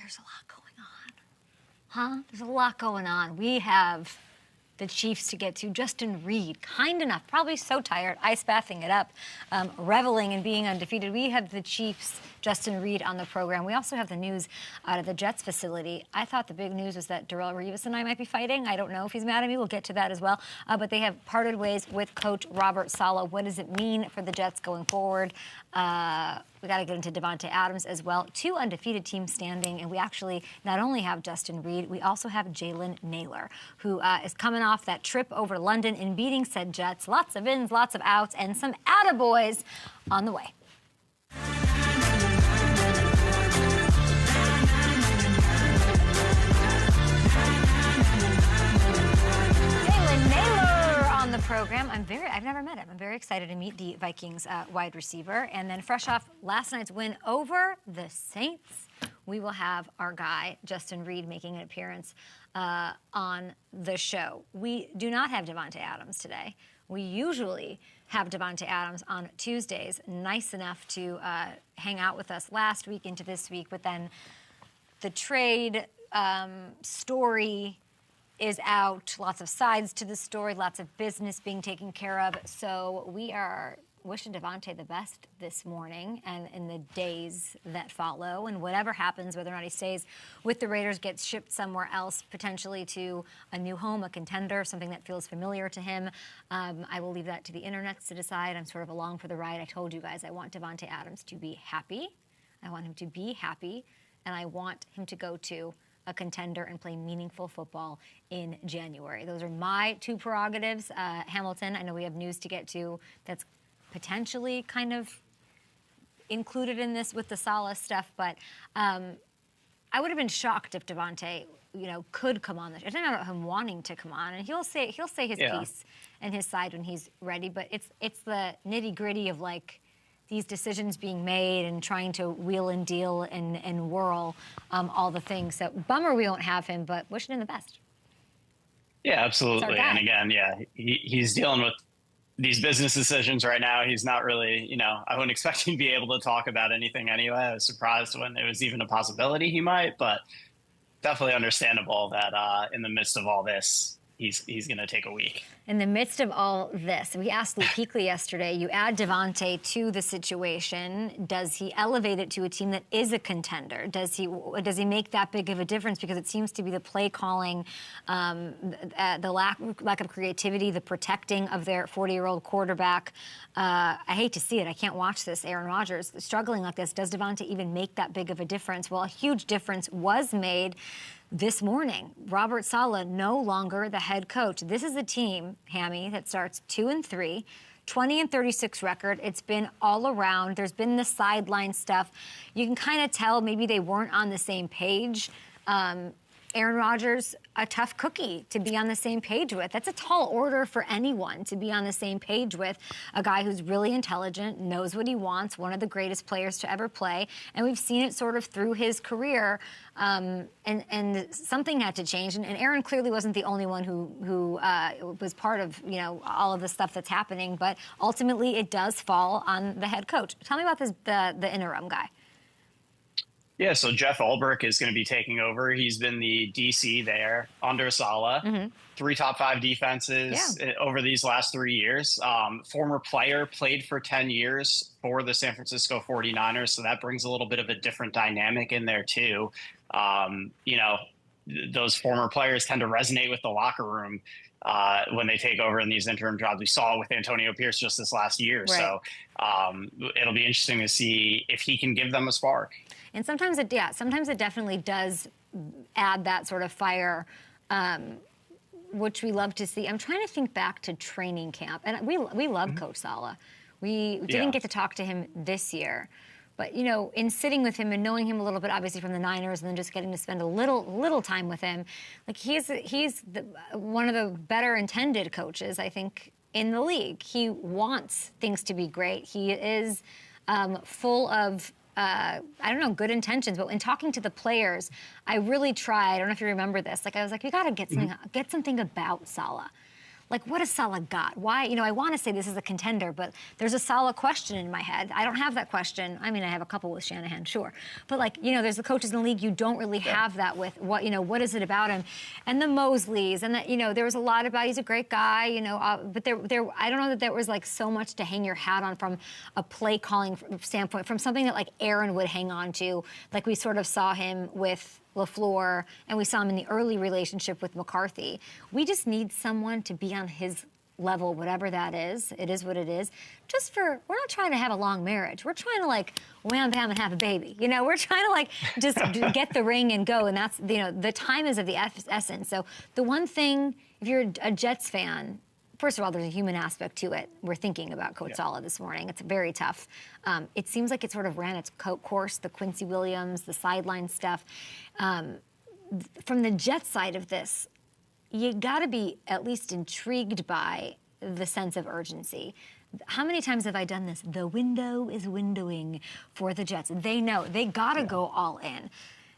There's a lot going on. Huh? There's a lot going on. We have the Chiefs to get to. Justin Reid, kind enough, probably so tired, ice bathing it up, reveling in being undefeated. We have the Chiefs, Justin Reid on the program. We also have the news out of the Jets facility. I thought the big news was that Darrelle Revis and I might be fighting. I don't know if he's mad at me. We'll get to that as well. But they have parted ways with Coach Robert Saleh. What does it mean for the Jets going forward? We got to get into Davante Adams as well. 2 undefeated teams standing, and we actually not only have Justin Reid, we also have Jalen Nailor, who is coming off that trip over London and beating said Jets. Lots of ins, lots of outs, and some attaboys on the way. The program. I've never met him. I'm very excited to meet the Vikings wide receiver. And then fresh off last night's win over the Saints, we will have our guy, Justin Reid, making an appearance on the show. We do not have Davante Adams today. We usually have Davante Adams on Tuesdays. Nice enough to hang out with us last week into this week, but then the trade story is out, lots of sides to the story, lots of business being taken care of. So we are wishing Davante the best this morning and in the days that follow. And whatever happens, whether or not he stays with the Raiders, gets shipped somewhere else, potentially to a new home, a contender, something that feels familiar to him. I will leave that to the internet to decide. I'm sort of along for the ride. I told you guys I want Davante Adams to be happy. I want him to be happy, and I want him to go to a contender and play meaningful football in January. Those are my 2 prerogatives. Hamilton, I know we have news to get to that's potentially kind of included in this with the Saleh stuff, but I would have been shocked if Davante, could come on. I don't know about him wanting to come on, and he'll say his piece and his side when he's ready. But it's the nitty gritty of these decisions being made and trying to wheel and deal and whirl all the things. So bummer we won't have him, but wishing him the best. Yeah, absolutely. And again, he's dealing with these business decisions right now. He's not really, I wouldn't expect him to be able to talk about anything anyway. I was surprised when it was even a possibility he might, but definitely understandable that in the midst of all this, he's going to take a week. In the midst of all this, we asked Luke Kuechly yesterday, you add Davante to the situation. Does he elevate it to a team that is a contender? Does he make that big of a difference? Because it seems to be the play calling, the lack of creativity, the protecting of their 40-year-old quarterback. I hate to see it. I can't watch this. Aaron Rodgers struggling like this. Does Davante even make that big of a difference? Well, a huge difference was made this morning. Robert Saleh no longer the head coach. This is a team, Hammy, that starts 2-3, 20-36 record. It's been all around. There's been the sideline stuff. You can kind of tell maybe they weren't on the same page. Aaron Rodgers, a tough cookie to be on the same page with. That's a tall order for anyone to be on the same page with. A guy who's really intelligent, knows what he wants, one of the greatest players to ever play. And we've seen it sort of through his career. And something had to change. And Aaron clearly wasn't the only one who was part of, all of the stuff that's happening. But ultimately, it does fall on the head coach. Tell me about the interim guy. Yeah, so Jeff Ulbrich is going to be taking over. He's been the DC there under Saleh. 3 top 5 defenses over these last 3 years. Former player, played for 10 years for the San Francisco 49ers, so that brings a little bit of a different dynamic in there too. Those former players tend to resonate with the locker room when they take over in these interim jobs. We saw it with Antonio Pierce just this last year. Right. So it'll be interesting to see if he can give them a spark. And sometimes it definitely does add that sort of fire, which we love to see. I'm trying to think back to training camp, and we love Coach Saleh. We didn't get to talk to him this year, but in sitting with him and knowing him a little bit, obviously from the Niners, and then just getting to spend a little time with him, he's one of the better intended coaches, I think, in the league. He wants things to be great. He is full of good intentions, but in talking to the players, I really tried. I don't know if you remember this. I was like, you got to get something about Saleh. like, what has Saleh got? Why, I want to say this is a contender, but there's a Saleh question in my head. I don't have that question. I mean, I have a couple with Shanahan, sure. But, like, there's the coaches in the league. You don't really have that with what is it about him? And the Mosleys, and that, there was a lot about he's a great guy, but there, I don't know that there was, like, so much to hang your hat on from a play calling standpoint, from something that, like, Aaron would hang on to, like we sort of saw him with LaFleur, and we saw him in the early relationship with McCarthy. We just need someone to be on his level, whatever that is. It is what it is. We're not trying to have a long marriage. We're trying to, like, wham, bam, and have a baby. We're trying to, like, just get the ring and go, and that's, the time is of the essence. So the one thing, if you're a Jets fan, first of all, there's a human aspect to it. We're thinking about Coach Saleh this morning. It's very tough. It seems like it sort of ran its course, the Quincy Williams, the sideline stuff. From the Jets side of this, you got to be at least intrigued by the sense of urgency. How many times have I done this? The window is windowing for the Jets. They know. They got to go all in.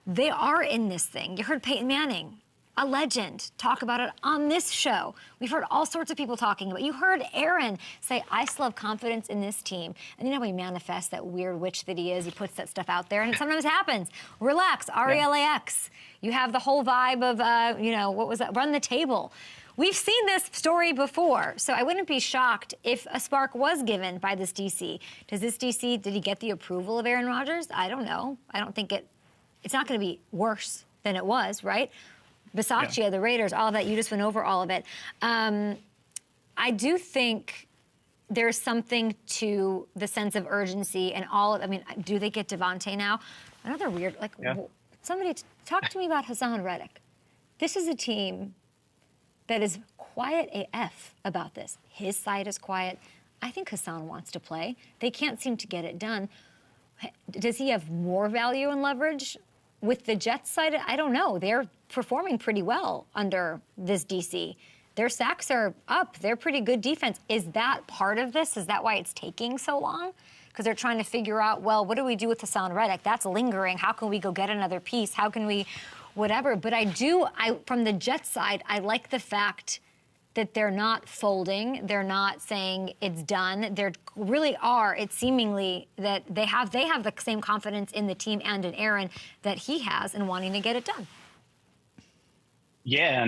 They are in this thing. You heard Peyton Manning, a legend, talk about it on this show. We've heard all sorts of people talking about it. You heard Aaron say, I still have confidence in this team. And how he manifests that weird witch that he is. He puts that stuff out there, and it sometimes happens. Relax, RELAX. You have the whole vibe of, what was that? Run the table. We've seen this story before, so I wouldn't be shocked if a spark was given by this DC. Did he get the approval of Aaron Rodgers? I don't know. I don't think it's not going to be worse than it was, right? Bisaccia, the Raiders, all of that. You just went over all of it. I do think there's something to the sense of urgency and all of, do they get Devontae now? Another weird, somebody talk to me about Hassan Reddick. This is a team that is quiet AF about this. His side is quiet. I think Hassan wants to play. They can't seem to get it done. Does he have more value and leverage with the Jets side? I don't know. They're performing pretty well under this DC. Their sacks are up. They're pretty good defense. Is that part of this? Is that why it's taking so long? Because they're trying to figure out, well, what do we do with Hassan Reddick? That's lingering. How can we go get another piece? How can we whatever? But from the Jets side, I like the fact that they're not folding. They're not saying it's done. They really are. It's seemingly that they have the same confidence in the team and in Aaron that he has in wanting to get it done. Yeah,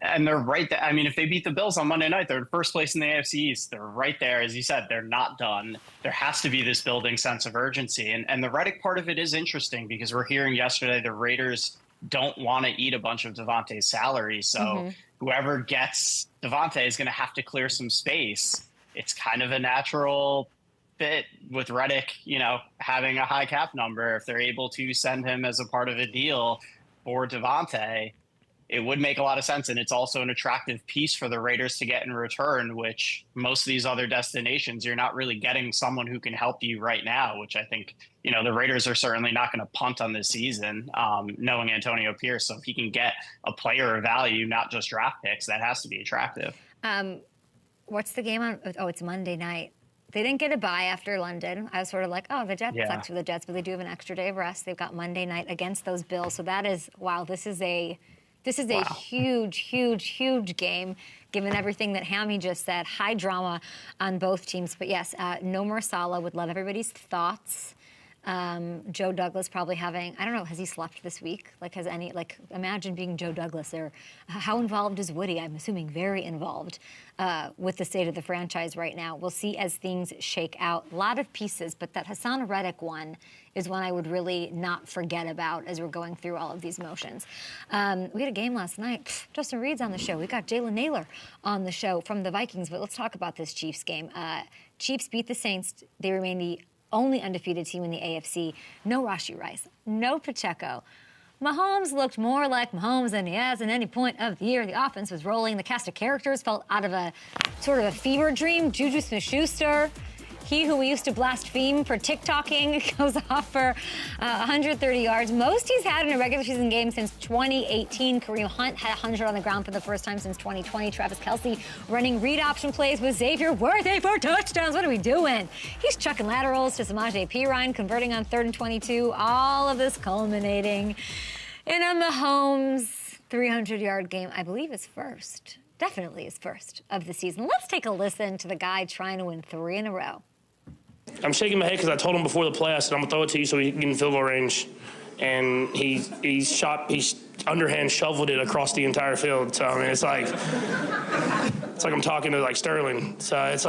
and they're right there. If they beat the Bills on Monday night, they're in first place in the AFC East. They're right there. As you said, they're not done. There has to be this building sense of urgency. And the Reddick part of it is interesting because we're hearing yesterday the Raiders don't want to eat a bunch of Devontae's salary. So whoever gets Devontae is going to have to clear some space. It's kind of a natural fit with Reddick, having a high cap number. If they're able to send him as a part of a deal for Devontae, it would make a lot of sense. And it's also an attractive piece for the Raiders to get in return, which most of these other destinations, you're not really getting someone who can help you right now, which I think, the Raiders are certainly not going to punt on this season, knowing Antonio Pierce. So if he can get a player of value, not just draft picks, that has to be attractive. What's the game on? Oh, it's Monday night. They didn't get a bye after London. I was sort of like, oh, the Jets sucks for the Jets, but they do have an extra day of rest. They've got Monday night against those Bills. So that is, wow, this is a huge, huge, huge game, given everything that Hammy just said. High drama on both teams. But yes, no more Saleh. Would love everybody's thoughts. Joe Douglas probably having, I don't know, has he slept this week? Imagine being Joe Douglas. Or how involved is Woody? I'm assuming very involved with the state of the franchise right now. We'll see as things shake out. A lot of pieces, but that Hassan Reddick one is one I would really not forget about as we're going through all of these motions. We had a game last night. Justin Reid's on the show. We got Jalen Nailor on the show from the Vikings, but let's talk about this Chiefs game. Chiefs beat the Saints. They remain the only undefeated team in the AFC. No Rashee Rice, no Pacheco. Mahomes looked more like Mahomes than he has at any point of the year. The offense was rolling. The cast of characters felt out of a sort of a fever dream. Juju Smith-Schuster, he who we used to blaspheme for TikToking, goes off for 130 yards. Most he's had in a regular season game since 2018. Kareem Hunt had 100 on the ground for the first time since 2020. Travis Kelce running read option plays with Xavier Worthy for touchdowns. What are we doing? He's chucking laterals to Samaje Perine, converting on 3rd and 22. All of this culminating in a Mahomes 300-yard game. I believe his first. definitely his first of the season. Let's take a listen to the guy trying to win 3 in a row. I'm shaking my head because I told him before the play, I said, I'm going to throw it to you so he can get in field goal range. And he's underhand shoveled it across the entire field. So, I mean, it's like I'm talking to, like, Sterling. So that's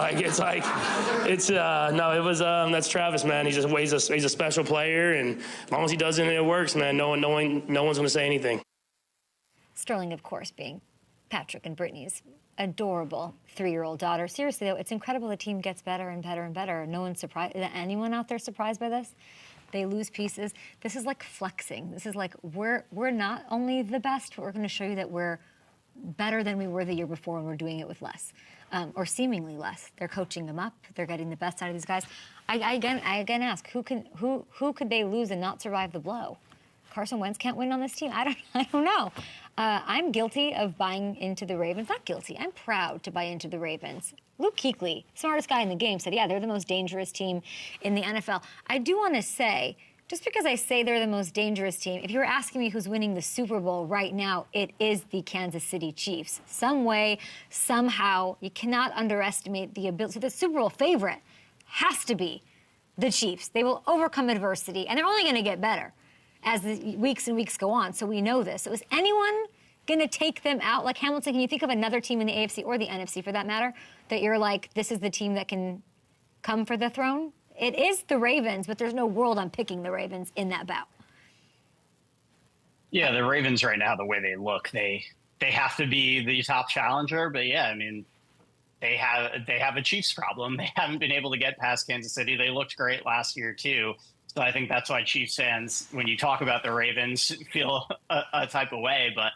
Travis, man. He's a special player. And as long as he does it and it works, man, no one's going to say anything. Sterling, of course, being Patrick and Brittany's adorable 3-year-old daughter. Seriously, though, it's incredible the team gets better and better and better. No one's surprised. Is anyone out there surprised by this? They lose pieces. This is like flexing. This is like we're not only the best, but we're going to show you that we're better than we were the year before, and we're doing it with less, or seemingly less. They're coaching them up. They're getting the best out of these guys. I again ask, who could they lose and not survive the blow? Carson Wentz can't win on this team. I don't know. I'm guilty of buying into the Ravens. Not guilty. I'm proud to buy into the Ravens. Luke Kuechly, smartest guy in the game, said, yeah, they're the most dangerous team in the NFL. I do want to say, just because I say they're the most dangerous team, if you were asking me who's winning the Super Bowl right now, it is the Kansas City Chiefs. Some way, somehow, you cannot underestimate the ability. So the Super Bowl favorite has to be the Chiefs. They will overcome adversity, and they're only going to get better as the weeks and weeks go on, so we know this. So is anyone going to take them out? Like Hamilton, can you think of another team in the AFC or the NFC for that matter that you're like, this is the team that can come for the throne? It is the Ravens, but there's no world I'm picking the Ravens in that bout. Yeah, the Ravens right now, the way they look, they have to be the top challenger. But yeah, I mean, they have a Chiefs problem. They haven't been able to get past Kansas City. They looked great last year too. So I think that's why Chiefs fans, when you talk about the Ravens, feel a type of way. But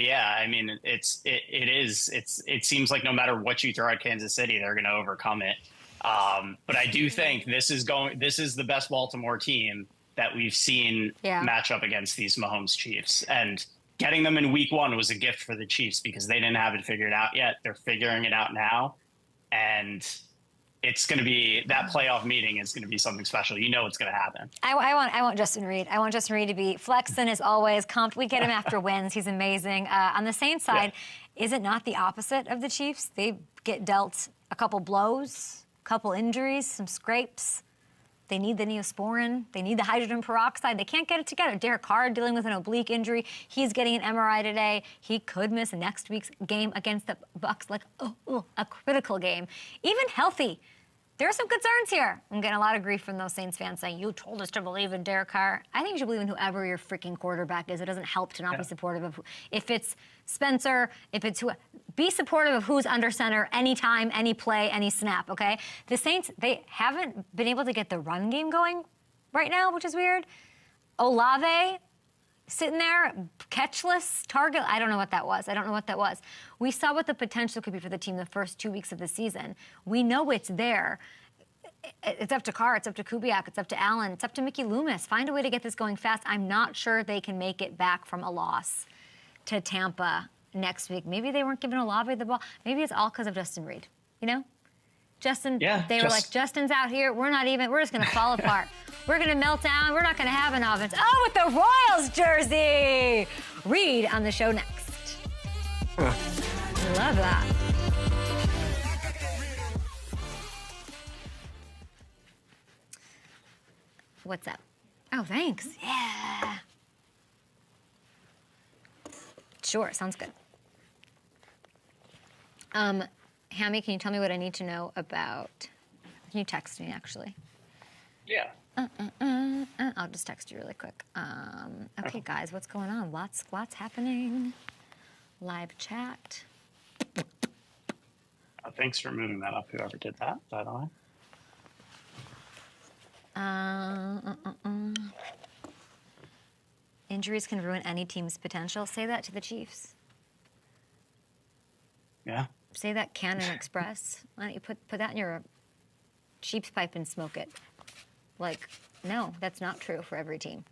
yeah, I mean, it seems like no matter what you throw at Kansas City, they're going to overcome it. But I do think this is the best Baltimore team that we've seen match up against these Mahomes Chiefs. And getting them in week 1 was a gift for the Chiefs because they didn't have it figured out yet. They're figuring it out now. And it's going to be, that playoff meeting is going to be something special. You know it's going to happen. I want Justin Reid. I want Justin Reid to be flexing as always. We get him after wins. He's amazing. On the Saints side, is it not the opposite of the Chiefs? They get dealt a couple blows, a couple injuries, some scrapes. They need the Neosporin. They need the hydrogen peroxide. They can't get it together. Derek Carr dealing with an oblique injury. He's getting an MRI today. He could miss next week's game against the Bucs, like a critical game. Even healthy, there are some concerns here. I'm getting a lot of grief from those Saints fans saying, you told us to believe in Derek Carr. I think you should believe in whoever your freaking quarterback is. It doesn't help to not be supportive of if it's Spencer, if it's who. Be supportive of who's under center anytime, any play, any snap, okay? The Saints, they haven't been able to get the run game going right now, which is weird. Olave sitting there, catchless, target. I don't know what that was. We saw what the potential could be for the team the first 2 weeks of the season. We know it's there. It's up to Carr, it's up to Kubiak, it's up to Allen, it's up to Mickey Loomis. Find a way to get this going fast. I'm not sure they can make it back from a loss to Tampa next week. Maybe they weren't giving Olave the ball. Maybe it's all because of Justin Reid, you know? Justin, they were like, Justin's out here. We're just going to fall apart. We're going to melt down. We're not going to have an offense. Oh, with the Royals jersey. Reid on the show next. Love that. What's up? Oh, thanks. Yeah. Sure, sounds good. Hammy, can you tell me what I need to know about... Can you text me, actually? Yeah. I'll just text you really quick. Okay, guys, what's going on? Lots happening. Live chat. Thanks for moving that up, whoever did that, by the way. Injuries can ruin any team's potential. Say that to the Chiefs. Yeah. Say that Cannon Express. Why don't you put that in your sheep's pipe and smoke it? Like, no, that's not true for every team.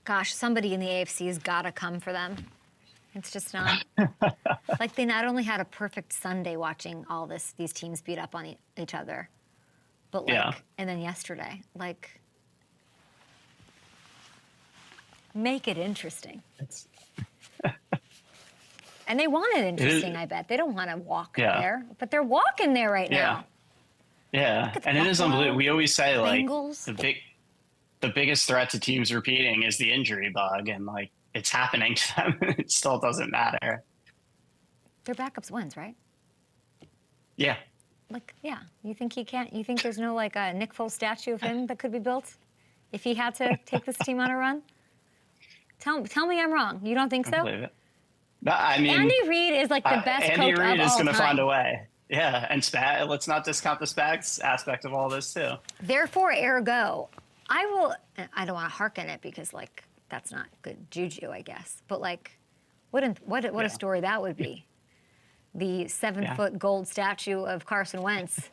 Gosh, somebody in the AFC has got to come for them. It's just not. Like, they not only had a perfect Sunday watching all these teams beat up on each other, but and then yesterday, like, Make it interesting. And they want it interesting, I bet. They don't want to walk there, but they're walking there right now. Yeah, and it is unbelievable. We always say, Bengals. like, the biggest threat to teams repeating is the injury bug, and, like, it's happening to them. It still doesn't matter. Their backups wins, right? Yeah. Like, yeah. You think he can't? You think there's no, like, a Nick Foles statue of him that could be built if he had to take this team on a run? Tell me I'm wrong. You don't think so? I believe it. No, I mean, Andy Reid is like the best coach of all time. Andy Reid is going to find a way. Yeah, and let's not discount the Spags aspect of all this too. Therefore, ergo, I don't want to hearken it because, like, that's not good juju, I guess. But, like, what a story that would be. The 7-foot gold statue of Carson Wentz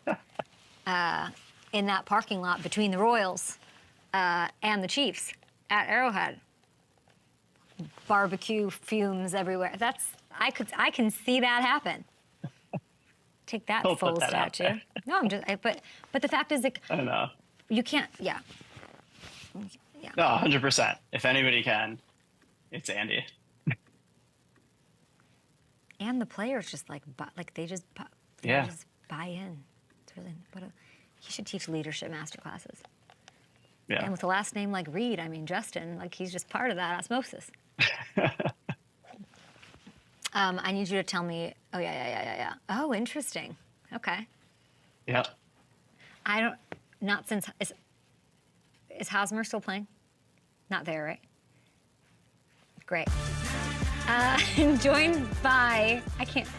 in that parking lot between the Royals and the Chiefs at Arrowhead. Barbecue fumes everywhere. I can see that happen. Take that full statue. No, but the fact is, like, I don't know. You can't. Yeah. No, 100%. If anybody can, it's Andy. And the players just they just buy in. It's really he should teach leadership master classes. Yeah. And with a last name like Reid, I mean Justin, like he's just part of that osmosis. I need you to tell me. Oh yeah. Oh, interesting. Okay. Yeah. Not since is Hosmer still playing? Not there, right? Great. Joined by,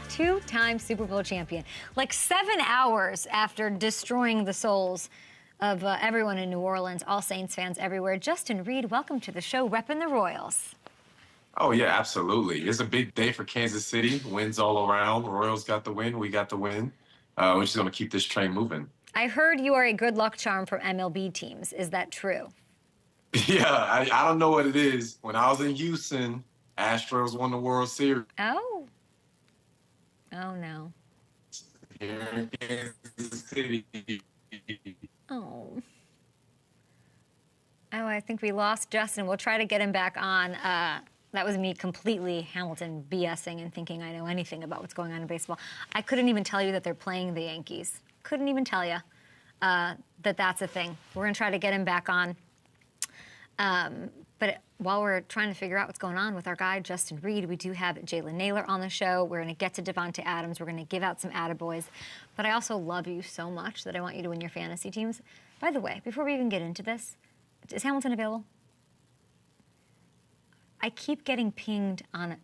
two-time Super Bowl champion. Like 7 hours after destroying the souls of everyone in New Orleans, all Saints fans everywhere. Justin Reid, welcome to the show, repping the Royals. Oh, yeah, absolutely. It's a big day for Kansas City. Wins all around. Royals got the win. We got the win. We're just going to keep this train moving. I heard you are a good luck charm for MLB teams. Is that true? Yeah, I don't know what it is. When I was in Houston, Astros won the World Series. Oh. Oh, no. Here in Kansas City. Oh. Oh, I think we lost Justin. We'll try to get him back on. That was me completely Hamilton BSing and thinking I know anything about what's going on in baseball. I couldn't even tell you that they're playing the Yankees. Couldn't even tell you that's a thing. We're going to try to get him back on. But while we're trying to figure out what's going on with our guy, Justin Reid, we do have Jalen Nailor on the show. We're going to get to Devonta Adams. We're going to give out some attaboys. But I also love you so much that I want you to win your fantasy teams. By the way, before we even get into this, is Hamilton available? I keep getting pinged on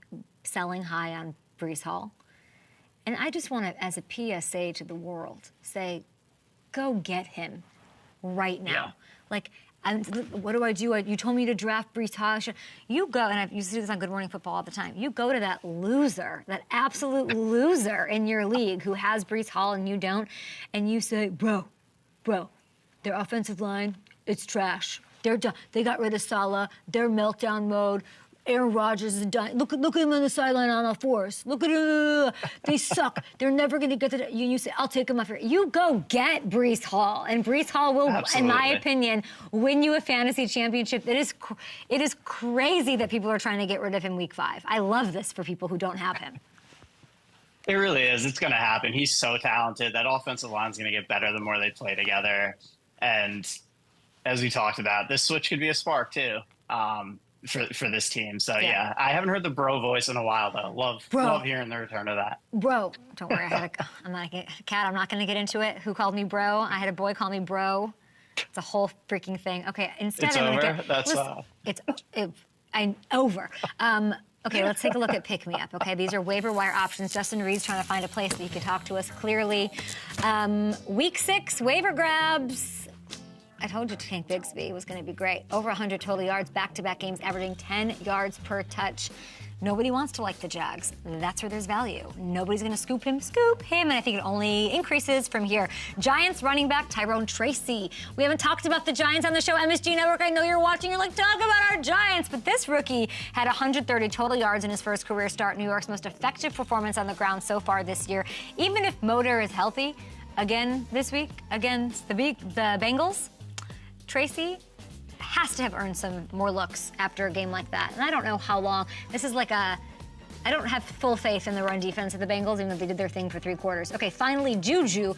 selling high on Breece Hall. And I just want to, as a PSA to the world, say, go get him right now. Yeah. Like, what do I do? You told me to draft Breece Hall. You go, and I used to do this on Good Morning Football all the time. You go to that loser, that absolute loser in your league who has Breece Hall and you don't, and you say, bro, their offensive line, it's trash. They're done. They got rid of Salah. They're meltdown mode. Aaron Rodgers is done. Look at him on the sideline on all fours. Look at him. They suck. They're never going to get to that. You say, I'll take him off here. You go get Breece Hall. And Breece Hall will, in my opinion, win you a fantasy championship. It is crazy that people are trying to get rid of him week 5. I love this for people who don't have him. It really is. It's going to happen. He's so talented. That offensive line's going to get better the more they play together. And as we talked about, this switch could be a spark, too. For this team. So, yeah, I haven't heard the bro voice in a while, though. Love hearing the return of that. Bro. Don't worry. I'm not going to get into it. Who called me bro? I had a boy call me bro. It's a whole freaking thing. Okay, instead it's I'm over? I'm over. Okay, let's take a look at Pick Me Up, okay? These are waiver wire options. Justin Reid's trying to find a place that you can talk to us clearly. Week 6, waiver grabs. I told you Tank Bigsby was going to be great. Over 100 total yards, back-to-back games, averaging 10 yards per touch. Nobody wants to like the Jags. That's where there's value. Nobody's going to scoop him, and I think it only increases from here. Giants running back Tyrone Tracy. We haven't talked about the Giants on the show. MSG Network, I know you're watching. You're like, talk about our Giants. But this rookie had 130 total yards in his first career start. New York's most effective performance on the ground so far this year. Even if Motor is healthy, again this week against the Bengals, Tracy has to have earned some more looks after a game like that. And I don't know how long. This is like a, I don't have full faith in the run defense of the Bengals, even though they did their thing for 3 quarters. Okay, finally, Juju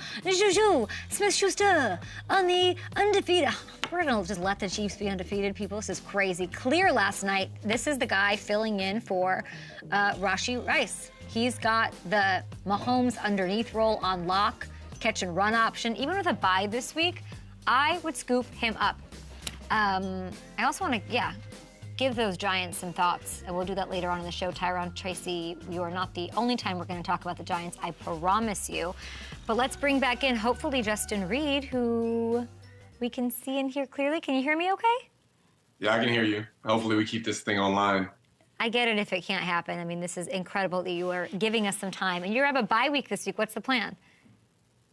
Smith-Schuster on the undefeated. We're gonna just let the Chiefs be undefeated, people. This is crazy. Clear last night. This is the guy filling in for Rashee Rice. He's got the Mahomes underneath roll on lock, catch and run option. Even with a bye this week, I would scoop him up. I also want to, give those Giants some thoughts, and we'll do that later on in the show. Tyron, Tracy, you are not the only time we're going to talk about the Giants, I promise you. But let's bring back in, hopefully, Justin Reid, who we can see and hear clearly. Can you hear me okay? Yeah, I can hear you. Hopefully we keep this thing online. I get it if it can't happen. I mean, this is incredible that you are giving us some time. And you have a bye week this week. What's the plan?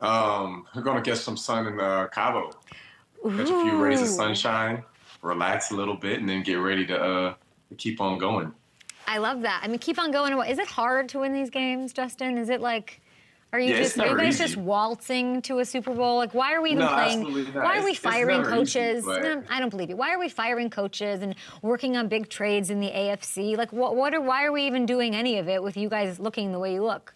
We're going to get some sun in Cabo. Catch a few rays of sunshine, relax a little bit, and then get ready to keep on going. I love that. I mean, keep on going. Is it hard to win these games, Justin? Is it like, are you just waltzing to a Super Bowl? Like, why are we even playing? Why are we firing coaches? No, I don't believe you. Why are we firing coaches and working on big trades in the AFC? Like, why are we even doing any of it with you guys looking the way you look?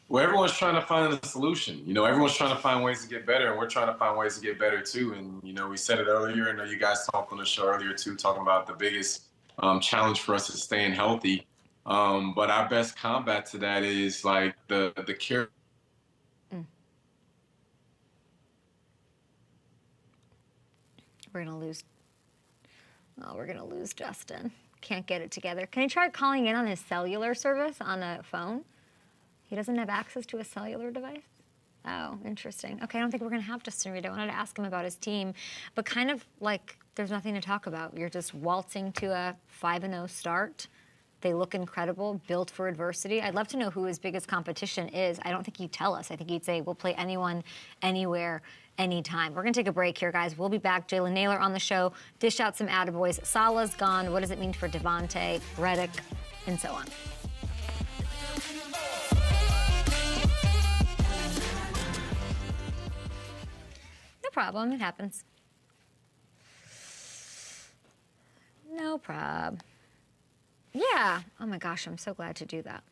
Well, everyone's trying to find a solution. You know, everyone's trying to find ways to get better, and we're trying to find ways to get better too. And, you know, we said it earlier. I know you guys talked on the show earlier too, talking about the biggest challenge for us is staying healthy. But our best combat to that is like the care. We're gonna lose. Oh, we're gonna lose Justin. Can't get it together. Can he try calling in on his cellular service on a phone? He doesn't have access to a cellular device? Oh, interesting. Okay, I don't think we're going to have Justin Reid. I wanted to ask him about his team, but kind of like there's nothing to talk about. You're just waltzing to a 5-0 start. They look incredible, built for adversity. I'd love to know who his biggest competition is. I don't think he'd tell us. I think he'd say, we'll play anyone, anywhere, anytime. We're going to take a break here, guys. We'll be back. Jalen Nailor on the show. Dish out some attaboys. Salah's gone. What does it mean for Devontae, Reddick, and so on? No problem. It happens. No prob. Yeah. Oh my gosh, I'm so glad to do that.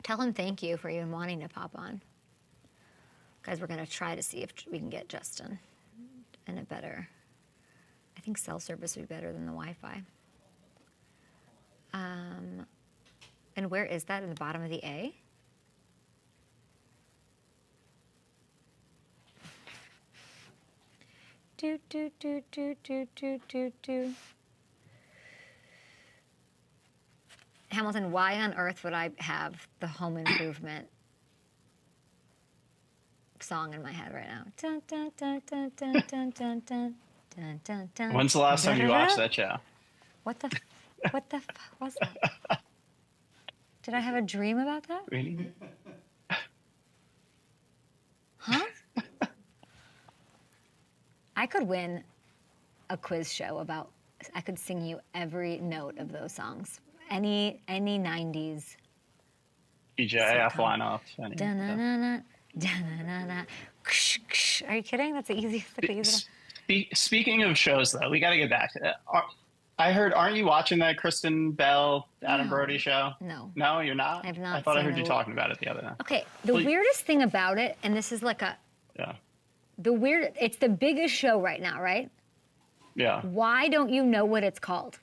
Tell him thank you for even wanting to pop on. Guys, we're going to try to see if we can get Justin in a better... I think cell service would be better than the Wi-Fi. And where is that? In the bottom of the A? Do, do, do, do, do, do, do, do. Hamilton, why on earth would I have the Home Improvement song in my head right now? Dun, dun, dun, dun, dun, dun, dun, dun, dun, dun, dun. When's the last time you watched that show? What the fuck was that? Did I have a dream about that? Really? Huh? I could win a quiz show about, I could sing you every note of those songs. Any 90s. EJF, why not? Da-na-na-na, da-na-na-na. Are you kidding? That's the easiest. Speaking of shows, though, we got to get back to that. I heard, aren't you watching that Kristen Bell, Adam Brody show? No. No, you're not? I've not. I thought I heard you talking about it the other night. Okay, the weirdest thing about it, and this is like a... Yeah. It's the biggest show right now, right? Yeah. Why don't you know what it's called?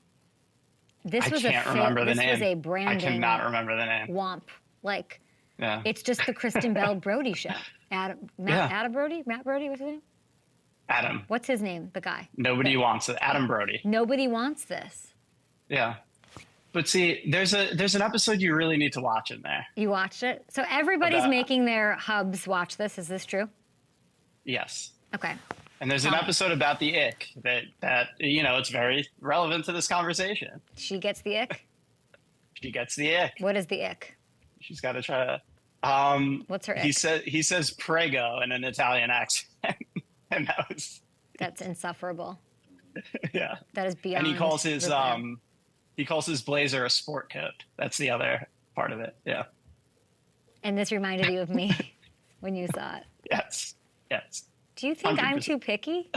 I can't remember the name. This was a branding... I cannot remember the name. Womp. Like, yeah. It's just the Kristen Bell Brody show. Matt Brody? Matt Brody, what's his name? Adam. What's his name, the guy? Nobody wants it. Adam Brody. Nobody wants this. Yeah. But see, there's an episode you really need to watch in there. You watched it? So everybody's making their hubs watch this. Is this true? Yes. Okay. And there's an episode about the ick that it's very relevant to this conversation. She gets the ick? She gets the ick. What is the ick? She's got to try to... What's her ick? He says prego in an Italian accent. And that's insufferable. Yeah. That is beyond And he calls his He calls his blazer a sport coat. That's the other part of it. Yeah. And this reminded you of me when you saw it. Yes. Yes. Do you think 100%. I'm too picky?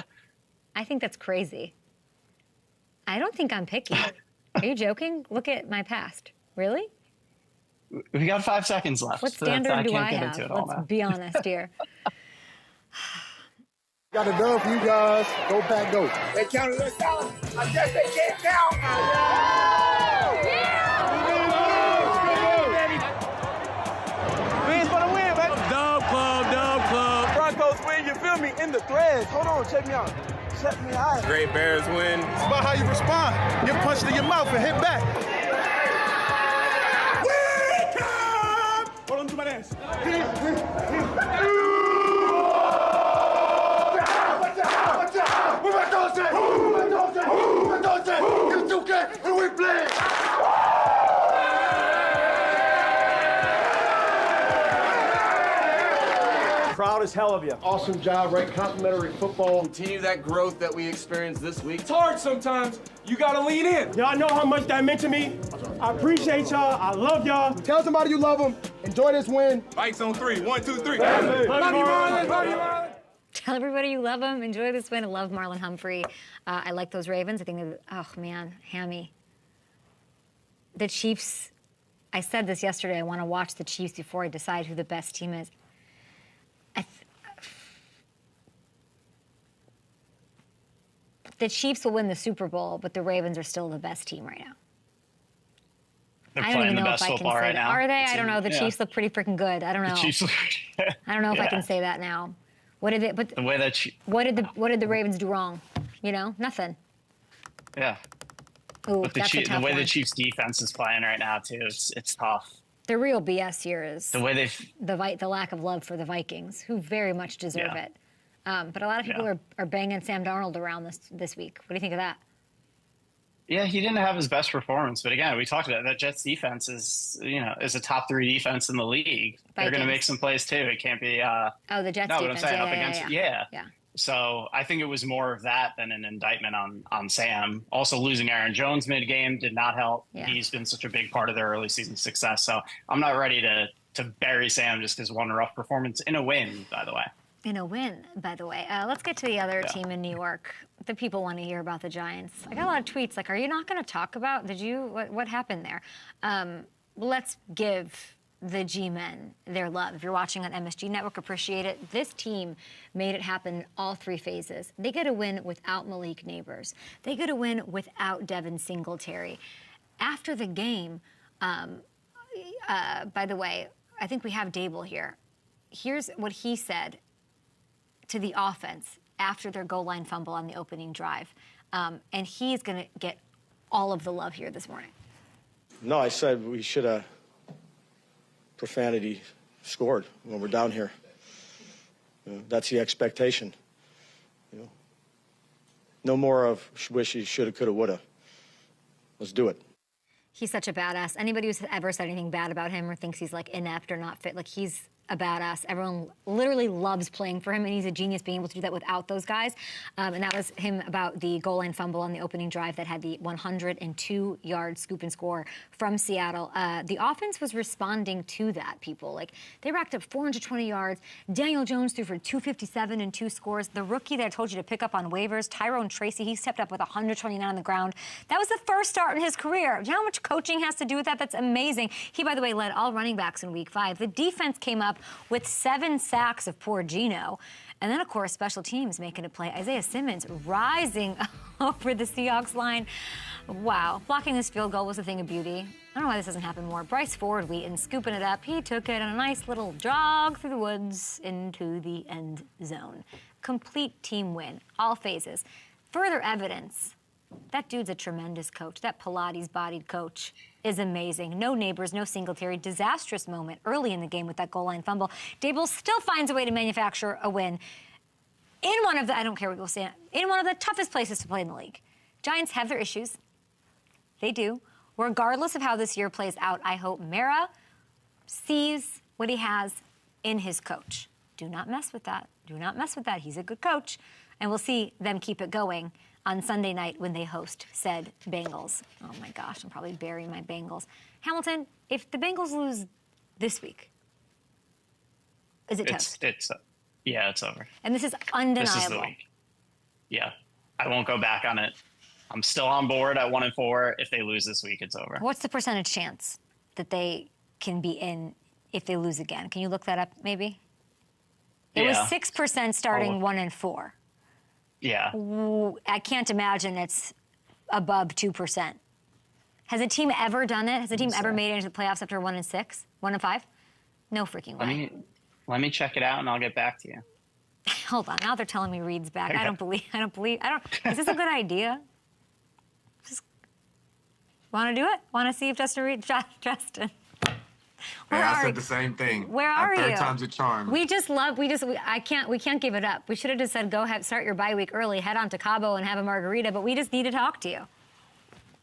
I think that's crazy. I don't think I'm picky. Are you joking? Look at my past. Really? We got 5 seconds left. What standard do I can't get have? into it all Let's now. be honest here. Got it done for you guys. Go back, go. They counted us out. I guess they can't count. Wins for the win, baby. Dub club. Broncos win, you feel me? In the threads. Hold on, check me out. Check me out. Great Bears win. It's about how you respond. Get punched in your mouth and hit back. Hold on to my dance. Proud as hell of you. Awesome job, right? Complimentary football. Continue that growth that we experienced this week. It's hard sometimes. You gotta lean in. Y'all know how much that meant to me. I appreciate y'all. I love y'all. Tell somebody you love them. Enjoy this win. Vikes on 3. 1, 2, 3. Love you, Marlon. Love you, Marlon. Tell everybody you love them. Enjoy this win. I love Marlon Humphrey. I like those Ravens. I think they're, oh man, hammy. The Chiefs, I said this yesterday, I want to watch the Chiefs before I decide who the best team is. The Chiefs will win the Super Bowl, but the Ravens are still the best team right now. They're I don't playing even the know best if I can football say right that. now. Are they? I don't know. The Yeah. Chiefs look pretty freaking good. I don't know. The Chiefs look. I don't know if I Yeah. can say that now. What did it? But The way that what did the Ravens do wrong? You know, nothing. yeah. Ooh, But that's a the tough way one. the Chiefs defense is playing right now too, it's tough. The real BS here is The way they've the lack of love for the Vikings, who very much deserve Yeah. it. But a lot of people Yeah. are banging Sam Darnold around this week. What do you think of that? Yeah, he didn't have his best performance, but again, we talked about that Jets defense is a top 3 defense in the league. They're going to Vikings. make some plays too. It can't be. Oh, the Jets No, defense. what I'm saying, yeah, up yeah, against yeah. So I think it was more of that than an indictment on Sam. Also, losing Aaron Jones mid-game did not help. Yeah. He's been such a big part of their early season success. So I'm not ready to bury Sam just because one rough performance in a win, by the way. In a win, by the way. Let's get to the other Yeah. team in New York. The people want to hear about the Giants. I got a lot of tweets like, are you not going to talk about, what happened there? Let's give the G-men their love. If you're watching on MSG Network, appreciate it. This team made it happen all 3 phases. They get a win without Malik Neighbors. They get a win without Devin Singletary. After the game, by the way, I think we have Dable here. Here's what he said to the offense after their goal line fumble on the opening drive. And he's going to get all of the love here this morning. No, I said we should have profanity scored when we're down here. That's the expectation. No more of wishy, shoulda, coulda, woulda. Let's do it. He's such a badass. Anybody who's ever said anything bad about him or thinks he's like inept or not fit, like he's a badass. Everyone literally loves playing for him, and he's a genius being able to do that without those guys. And that was him about the goal line fumble on the opening drive that had the 102-yard scoop and score from Seattle. The offense was responding to that, people. Like, they racked up 420 yards. Daniel Jones threw for 257 and 2 scores. The rookie that I told you to pick up on waivers, Tyrone Tracy, he stepped up with 129 on the ground. That was the first start in his career. Do you know how much coaching has to do with that? That's amazing. He, by the way, led all running backs in Week 5. The defense came up with 7 sacks of poor Geno. And then, of course, special teams making a play. Isaiah Simmons rising over the Seahawks line. Wow. Blocking this field goal was a thing of beauty. I don't know why this doesn't happen more. Bryce Ford Wheaton scooping it up. He took it on a nice little jog through the woods into the end zone. Complete team win, all phases. Further evidence, that dude's a tremendous coach. That Pilates-bodied coach is amazing. No Neighbors, no Singletary. Disastrous moment early in the game with that goal line fumble. Dable still finds a way to manufacture a win in one of the, I don't care what people say, in one of the toughest places to play in the league. Giants have their issues. They do. Regardless of how this year plays out, I hope Mara sees what he has in his coach. Do not mess with that. Do not mess with that. He's a good coach. And we'll see them keep it going. on Sunday night when they host said Bengals. Oh my gosh, I'm probably burying my Bengals. Hamilton, if the Bengals lose this week, is it toast? Yeah, it's over. And this is undeniable. This is the week. Yeah, I won't go back on it. I'm still on board at 1-4. If they lose this week, it's over. What's the percentage chance that they can be in if they lose again? Can you look that up, maybe? It was 6% starting 1-4. Yeah. I can't imagine it's above 2%. Has a team ever done it? Has a team ever made it into the playoffs after 1-6, 1-5? No freaking way. Let me check it out and I'll get back to you. Hold on. Now they're telling me Reid's back. I don't believe. Is this a good idea? Just want to do it? Want to see if Justin Reid, Justin. I said the same thing. Where are you? Third time's a charm. We can't give it up. We should have just said, go ahead, start your bye week early, head on to Cabo and have a margarita, but we just need to talk to you.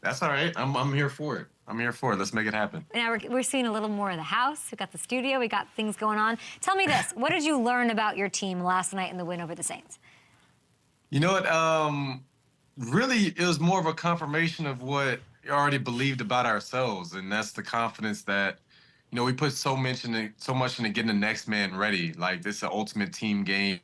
That's all right. I'm here for it. I'm here for it. Let's make it happen. Now we're seeing a little more of the house. We got the studio. We got things going on. Tell me this. What did you learn about your team last night in the win over the Saints? You know what? Really, it was more of a confirmation of what we already believed about ourselves, and that's the confidence that, you know, we put so much into getting the next man ready. Like, this is an ultimate team game.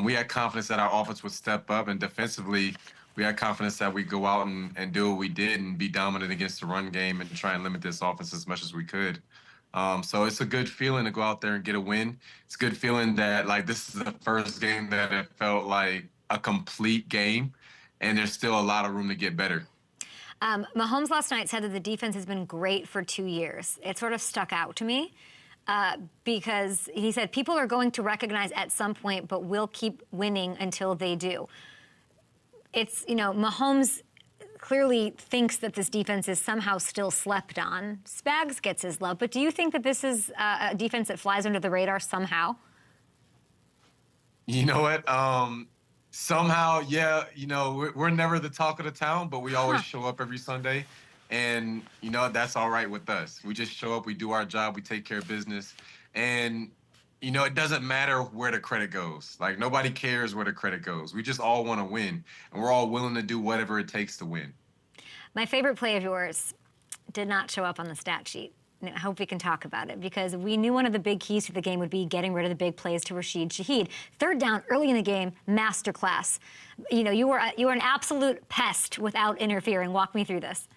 We had confidence that our offense would step up, and defensively, we had confidence that we'd go out and do what we did and be dominant against the run game and try and limit this offense as much as we could. So it's a good feeling to go out there and get a win. It's a good feeling that, like, this is the first game that it felt like a complete game, and there's still a lot of room to get better. Mahomes last night said that the defense has been great for 2 years. It sort of stuck out to me because he said people are going to recognize at some point, but we'll keep winning until they do. It's, you know, Mahomes clearly thinks that this defense is somehow still slept on. Spags gets his love, but do you think that this is a defense that flies under the radar somehow? You know what? Somehow, yeah, you know, we're never the talk of the town, but we always show up every Sunday. And, you know, that's all right with us. We just show up, we do our job, we take care of business. And, you know, it doesn't matter where the credit goes. Like, nobody cares where the credit goes. We just all want to win, and we're all willing to do whatever it takes to win. My favorite play of yours did not show up on the stat sheet. I hope we can talk about it because we knew one of the big keys to the game would be getting rid of the big plays to Rashid Shaheed. Third down early in the game, masterclass. You know, you were an absolute pest without interfering. Walk me through this.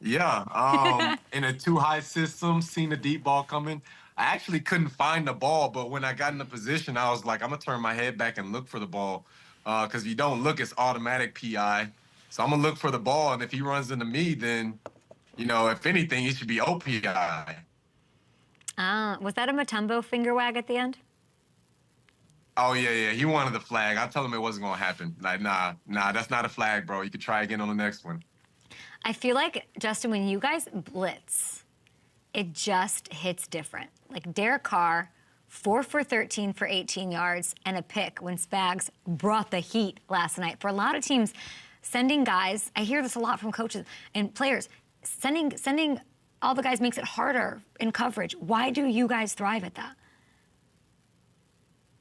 Yeah, in a too-high system, seeing the deep ball coming. I actually couldn't find the ball, but when I got in the position, I was like, I'm going to turn my head back and look for the ball because if you don't look, it's automatic PI. So I'm going to look for the ball, and if he runs into me, then, you know, if anything, it should be OPI. Was that a Mutombo finger wag at the end? Oh, yeah. He wanted the flag. I told him it wasn't going to happen. Like, nah, that's not a flag, bro. You could try again on the next one. I feel like, Justin, when you guys blitz, it just hits different. Like Derek Carr, 4 for 13 for 18 yards and a pick when Spags brought the heat last night. For a lot of teams, sending guys, I hear this a lot from coaches and players, sending all the guys makes it harder in coverage. Why do you guys thrive at that?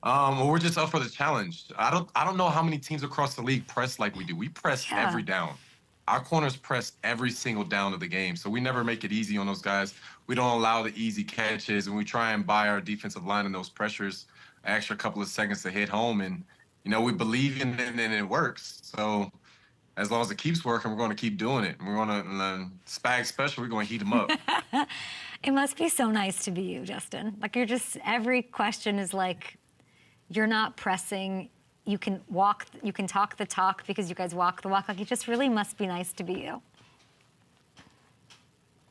Well, we're just up for the challenge. I don't know how many teams across the league press like we do. We press every down. Our corners press every single down of the game, so we never make it easy on those guys. We don't allow the easy catches, and we try and buy our defensive line in those pressures an extra couple of seconds to hit home. And, you know, we believe in it, and it works. So as long as it keeps working, we're going to keep doing it. We're going to Spag special, we're going to heat them up. It must be so nice to be you, Justin. Like, you're just, every question is like, you're not pressing. You can talk the talk because you guys walk the walk. Like, it just really must be nice to be you.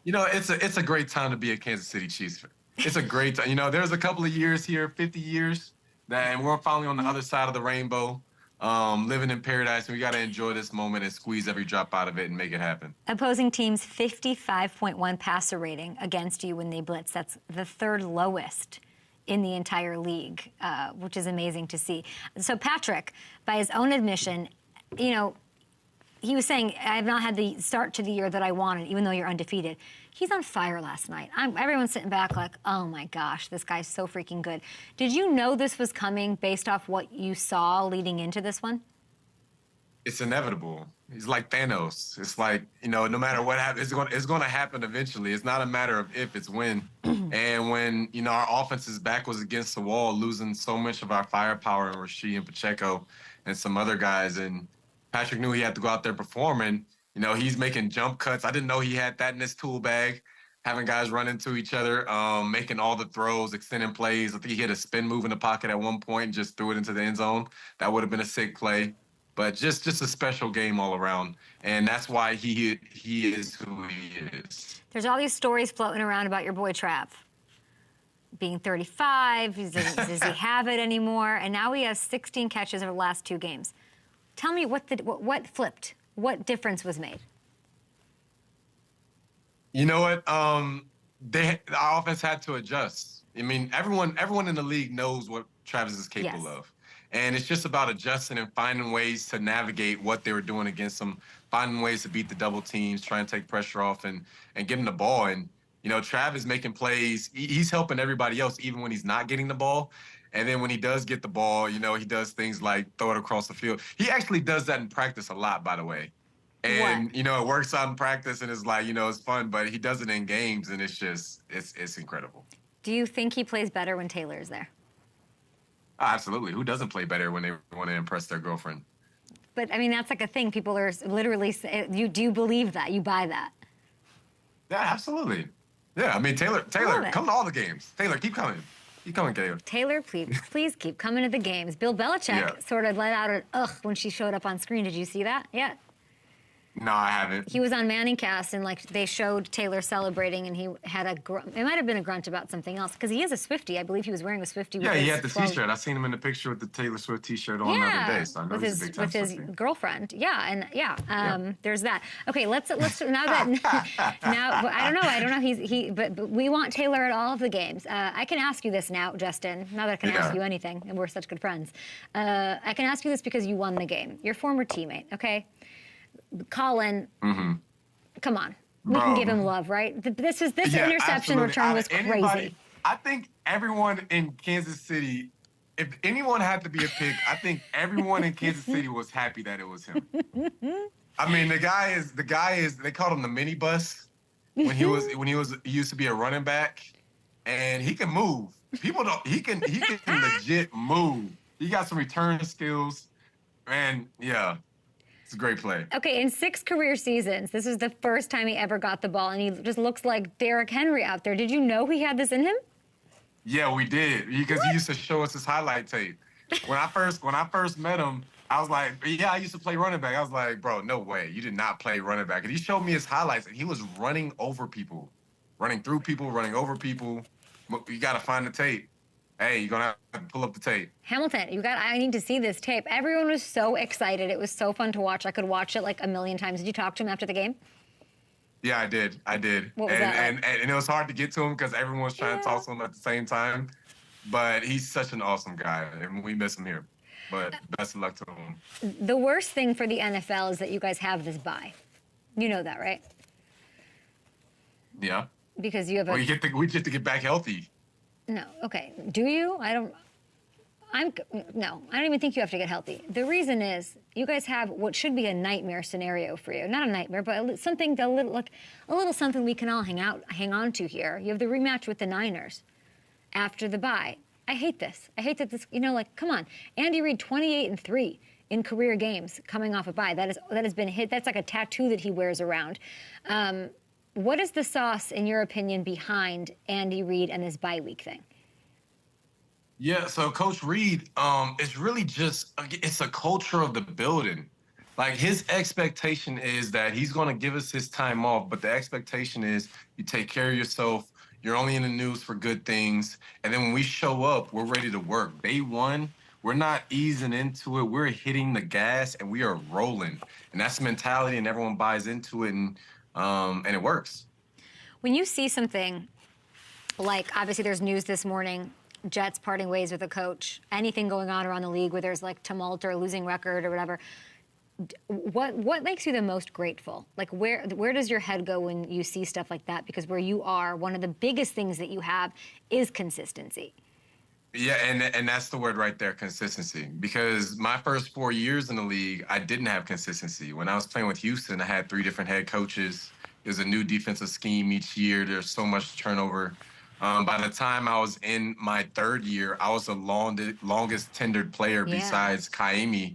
You know, it's a great time to be a Kansas City Chiefs fan. It's a great time. You know, there's a couple of years here, 50 years, and we're finally on the other side of the rainbow, living in paradise, and we got to enjoy this moment and squeeze every drop out of it and make it happen. Opposing teams 55.1 passer rating against you when they blitz. That's the third lowest in the entire league, which is amazing to see. So Patrick, by his own admission, you know, he was saying, I have not had the start to the year that I wanted, even though you're undefeated. He's on fire last night. Everyone's sitting back like, oh my gosh, this guy's so freaking good. Did you know this was coming based off what you saw leading into this one? It's inevitable. He's like Thanos. It's like, no matter what happens, it's going to happen eventually. It's not a matter of if, it's when. And when, our offense's back was against the wall, losing so much of our firepower in Reid and Pacheco and some other guys, and Patrick knew he had to go out there performing. He's making jump cuts. I didn't know he had that in his tool bag, having guys run into each other, making all the throws, extending plays. I think he hit a spin move in the pocket at one point and just threw it into the end zone. That would have been a sick play. But just a special game all around. And that's why he is who he is. There's all these stories floating around about your boy Trav being 35. Does he have it anymore? And now he has 16 catches over the last 2 games. Tell me what flipped? What difference was made? You know what? Our offense had to adjust. I mean, everyone in the league knows what Travis is capable of. And it's just about adjusting and finding ways to navigate what they were doing against them, finding ways to beat the double teams, trying to take pressure off and give them the ball. And, Trav is making plays. He's helping everybody else even when he's not getting the ball. And then when he does get the ball, he does things like throw it across the field. He actually does that in practice a lot, by the way. And, it works out in practice and it's like, it's fun, but he does it in games and it's incredible. Do you think he plays better when Taylor is there? Oh, absolutely. Who doesn't play better when they want to impress their girlfriend? But, I mean, that's like a thing. People are literally saying, do you believe that? You buy that? Yeah, absolutely. Yeah, I mean, Taylor, come to all the games. Taylor, keep coming. Keep coming, Taylor. Taylor, please keep coming to the games. Bill Belichick sort of let out an ugh when she showed up on screen. Did you see that? Yeah. No, I haven't. He was on Manningcast, and they showed Taylor celebrating, and he had it might have been a grunt about something else, because he is a Swiftie. I believe he was wearing a Swiftie. Yeah, he had the T-shirt. I seen him in the picture with the Taylor Swift T-shirt on the other day, so I know he's a big time with his Swiftie. girlfriend. Yeah, there's that. Okay, let's now that now I don't know but we want Taylor at all of the games. I can ask you this now, Justin. Now that I can ask you anything, and we're such good friends. I can ask you this because you won the game. Your former teammate, okay? Colin, come on. We can give him love, right? This interception absolutely. Return was crazy. I think everyone in Kansas City, if anyone had to be a pick, I think everyone in Kansas City was happy that it was him. I mean, the guy is, they called him the minibus when he used to be a running back, and he can move. He can legit move. He got some return skills, and it's a great play. Okay, in 6 career seasons, this is the first time he ever got the ball, and he just looks like Derrick Henry out there. Did you know he had this in him? Yeah, we did, because he used to show us his highlight tape. When I first met him, I was like, I used to play running back. I was like, bro, no way, you did not play running back. And he showed me his highlights, and he was running over people, running through people, running over people. You got to find the tape. Hey, you're going to have to pull up the tape. Hamilton, I need to see this tape. Everyone was so excited. It was so fun to watch. I could watch it like a million times. Did you talk to him after the game? Yeah, I did. What was that like? And it was hard to get to him because everyone was trying to talk to him at the same time. But he's such an awesome guy, and we miss him here. But best of luck to him. The worst thing for the NFL is that you guys have this bye. You know that, right? Yeah. Because you have we get to get back healthy. No, okay. Do you? I don't even think you have to get healthy. The reason is you guys have what should be a nightmare scenario for you. Not a nightmare, but a little something we can all hang on to here. You have the rematch with the Niners after the bye. I hate this. I hate that this, come on. Andy Reid, 28-3 in career games coming off a bye. That has been hit. That's like a tattoo that he wears around. What is the sauce, in your opinion, behind Andy Reid and this bye week thing? Yeah, so Coach Reid, it's really it's a culture of the building. Like, his expectation is that he's going to give us his time off, but the expectation is you take care of yourself, you're only in the news for good things, and then when we show up, we're ready to work. Day one, we're not easing into it. We're hitting the gas, and we are rolling. And that's the mentality, and everyone buys into it, and it works. When you see something like, obviously there's news this morning, Jets parting ways with a coach, anything going on around the league where there's like tumult or losing record or whatever, what makes you the most grateful? Like, where does your head go when you see stuff like that? Because where you are, one of the biggest things that you have is consistency. Yeah, and that's the word right there, consistency. Because my first 4 years in the league, I didn't have consistency. When I was playing with Houston, I had 3 different head coaches. There's a new defensive scheme each year. There's so much turnover. By the time I was in my 3rd year, I was the longest tenured player besides Kaimi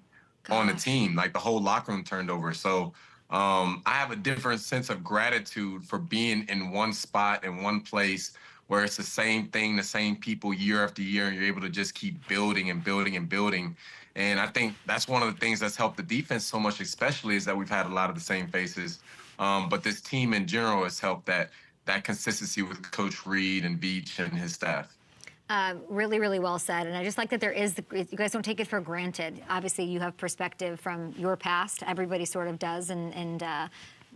on the team. Like the whole locker room turned over. So I have a different sense of gratitude for being in one spot in one place where it's the same thing, the same people year after year, and you're able to just keep building and building and building. And I think that's one of the things that's helped the defense so much, especially, is that we've had a lot of the same faces. But this team in general has helped that consistency with Coach Reid and Beach and his staff. Really, really well said. And I just like that you guys don't take it for granted. Obviously, you have perspective from your past. Everybody sort of does. And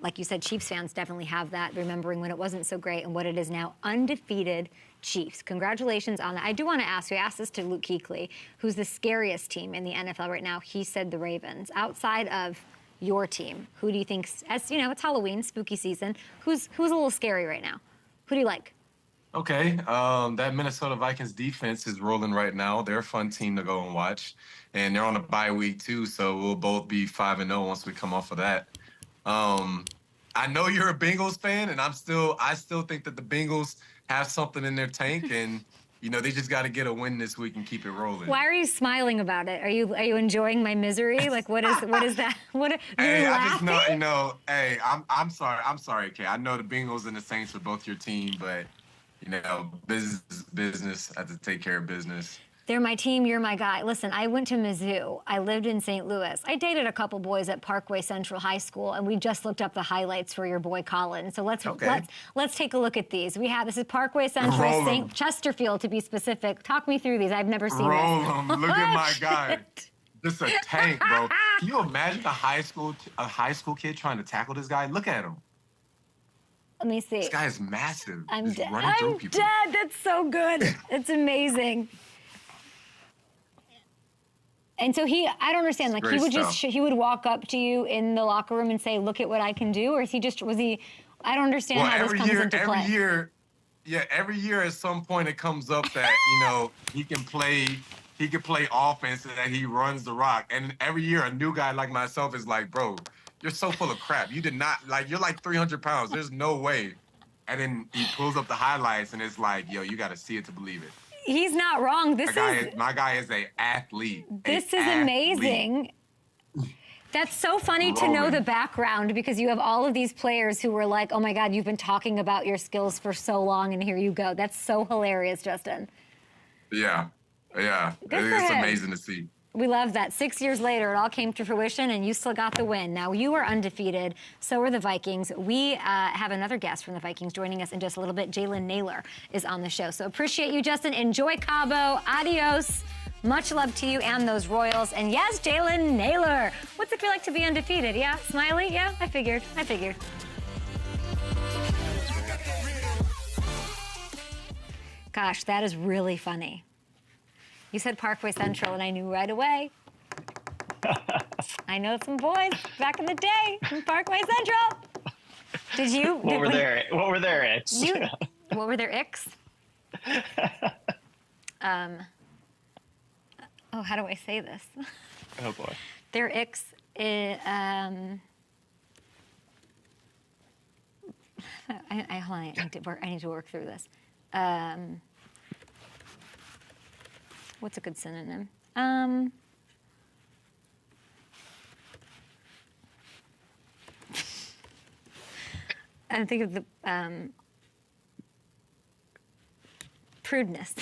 like you said, Chiefs fans definitely have that, remembering when it wasn't so great and what it is now. Undefeated Chiefs. Congratulations on that. I do want to ask you, I asked this to Luke Kuechly, who's the scariest team in the NFL right now. He said the Ravens. Outside of your team, who do you think, as you know, it's Halloween, spooky season, who's a little scary right now? Who do you like? Okay, that Minnesota Vikings defense is rolling right now. They're a fun team to go and watch. And they're on a bye week, too, so we'll both be 5-0 once we come off of that. I know you're a Bengals fan, and I still think that the Bengals have something in their tank, and you know they just got to get a win this week and keep it rolling. Why are you smiling about it? Are you enjoying my misery? Like what is that? Hey, I just know, laughing? Hey, I'm sorry, Kay. I know the Bengals and the Saints are both your team, but business is business. I have to take care of business. They're my team, you're my guy. Listen, I went to Mizzou. I lived in St. Louis. I dated a couple boys at Parkway Central High School, and we just looked up the highlights for your boy Colin. So let's take a look at these. This is Parkway Central, St. Chesterfield to be specific. Talk me through these. I've never seen this. Look at my guy. Just a tank, bro. Can you imagine a high school kid trying to tackle this guy? Look at him. Let me see. This guy is massive. I'm dead. I'm dead. That's so good. It's amazing. And so I don't understand, like he would walk up to you in the locker room and say, look at what I can do? Or is I don't understand how this comes into play. Every year at some point it comes up that, he can play offense and that he runs the rock. And every year a new guy like myself is like, bro, you're so full of crap. You did not, you're like 300 pounds. There's no way. And then he pulls up the highlights and it's like, yo, you got to see it to believe it. He's not wrong. My guy is an athlete. This is amazing. That's so funny to know the background, because you have all of these players who were like, oh my God, you've been talking about your skills for so long and here you go. That's so hilarious, Justin. Yeah. It's amazing to see. We love that. 6 years later, it all came to fruition, and you still got the win. Now, you are undefeated. So are the Vikings. We have another guest from the Vikings joining us in just a little bit. Jalen Nailor is on the show. So appreciate you, Justin. Enjoy Cabo. Adios. Much love to you and those Royals. And yes, Jalen Nailor. What's it feel like to be undefeated? Yeah? Smiley? Yeah? I figured. Gosh, that is really funny. You said Parkway Central, and I knew right away. I know some boys back in the day from Parkway Central. Did you? What were their icks? What were their icks? How do I say this? Oh boy. Their icks. Hold on. I need to work through this. What's a good synonym? I think of the prudeness.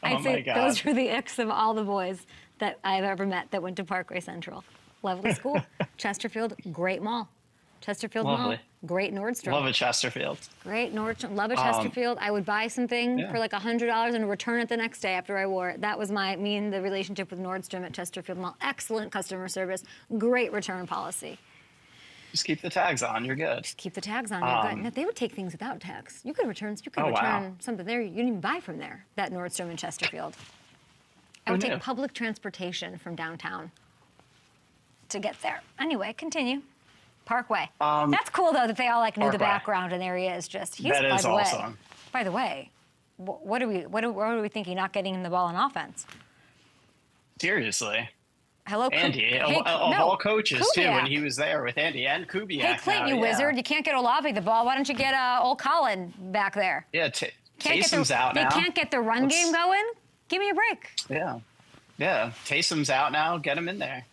I'd say those were the icks of all the boys that I've ever met that went to Parkway Central. Lovely school. Chesterfield, great mall. Chesterfield Mall, great Nordstrom. Love a Chesterfield. Great Nordstrom, love a Chesterfield. I would buy something for like $100 and return it the next day after I wore it. That was me and the relationship with Nordstrom at Chesterfield Mall. Excellent customer service, great return policy. Just keep the tags on, you're good. Just keep the tags on, you're good. Now, they would take things without tags. You could return something there you didn't even buy from there, that Nordstrom in Chesterfield. I would take public transportation from downtown to get there. Anyway, continue. Parkway. That's cool, though, that they all knew the background, and there he is. He's that is awesome. By the way, what are we thinking? Not getting him the ball on offense? Seriously. Hello, Andy, of all coaches, Kubiak. Too, when he was there with Andy and Kubiak. Hey, Clint, you wizard. You can't get Olave the ball. Why don't you get old Colin back there? Yeah, Taysom's out now. They can't get the run game going? Give me a break. Yeah. Taysom's out now. Get him in there.